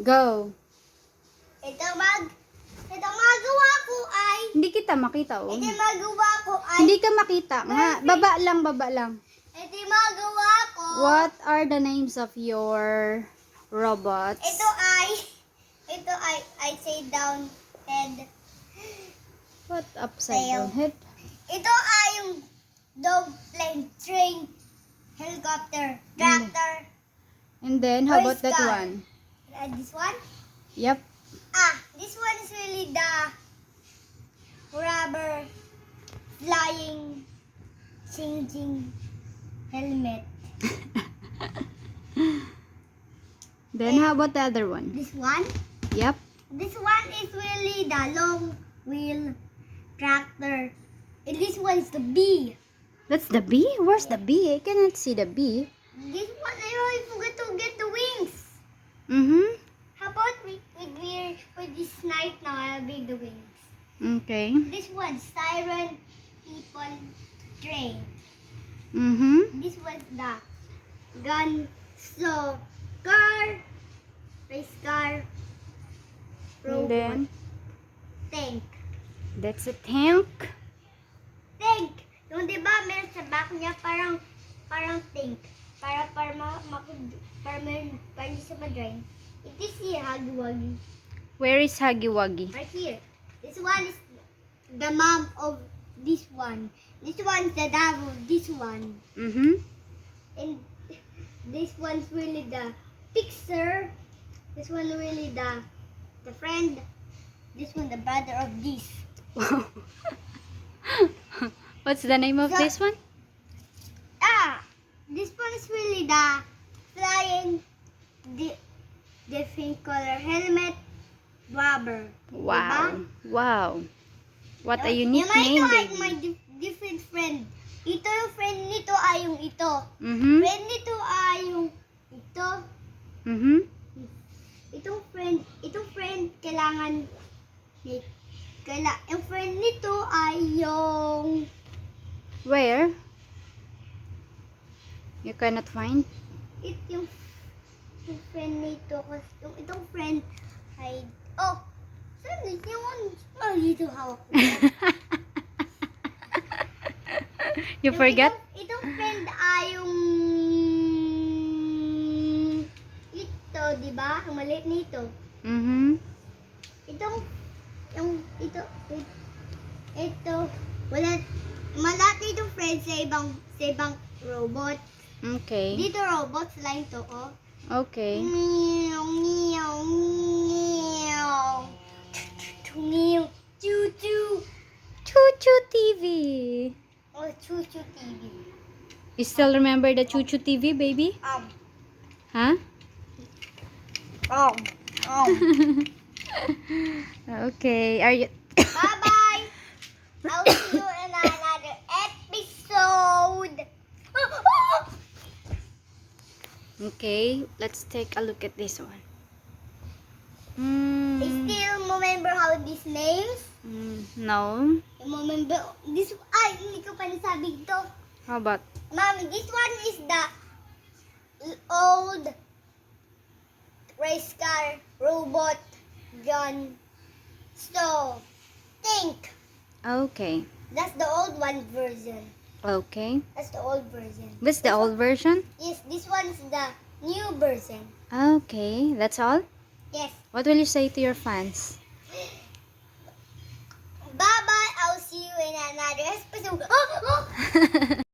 Go. Ito magawa ko ay, Hindi kita makita, oh. ito magawa ko ay, Hindi ka makita. Nga, baba lang. ito magawa ko, What are the names of your robots? ito ay, say down head. What upside Tail. down head? Ito ay yung dog, plane, train, helicopter, tractor. And then, how about Voice that car. one? This one? Yep. This one is really the rubber flying changing helmet. Then, how about the other one? This one? Yep. This one is really the long wheel tractor. And this one is the bee. That's the bee? Where's the bee? I cannot see the bee. This one I forgot to get the wings. Mm-hmm. How about with this knife now I'll make the wings. Okay. This one siren people train. Mm-hmm. This was the gun, so car, race car, And robot, then, tank. that's a tank. Tank! Yung diba meron sa back niya parang tank. Para hindi siya ma-drain. It is here, Huggy-Wuggy. Where is Huggy Wuggy? Right here. This one is the mom of this one. This one is the dad of this one. Mm-hmm. And this one's really the fixer. This one really the friend. This one the brother of this. What's the name of So- this one? This one is really the flying different color helmet rubber. Wow. Wow. What a Diba? unique Ito name, ay baby. my different friend. Ito yung friend nito ay yung ito. Mm-hmm. Friend nito ay yung ito. Mm-hmm. Itong friend kailangan yung friend nito ay yung Where? You cannot find? yung friend nito kasi itong friend ay saan yung dito hawak ko. You forget? Itong friend ay yung ito, di ba? Ang maliit nito. Mm-hmm. Ito, malat itong friend sa ibang robot. Okay. Dito robot, line to, oh. Okay. Meow, meow, meow. Meow, choo choo. Choo-choo TV. Oh, choo choo TV. You still remember the Choo-choo TV, baby? Huh? Um. Okay. Are you... Bye-bye. I'll see you in another episode. Okay. Let's take a look at this one. I still remember how these names? No. Remember this? Hindi ko pa nasabi ito. How about... Mommy, this one is the old race car, robot, gun, stove, tank. Okay. That's the old one version. Okay. That's the old version. This the old version? Yes, this one is the new version. Okay. That's all? Yes. What will you say to your fans? Bye-bye. I'll see you in another episode.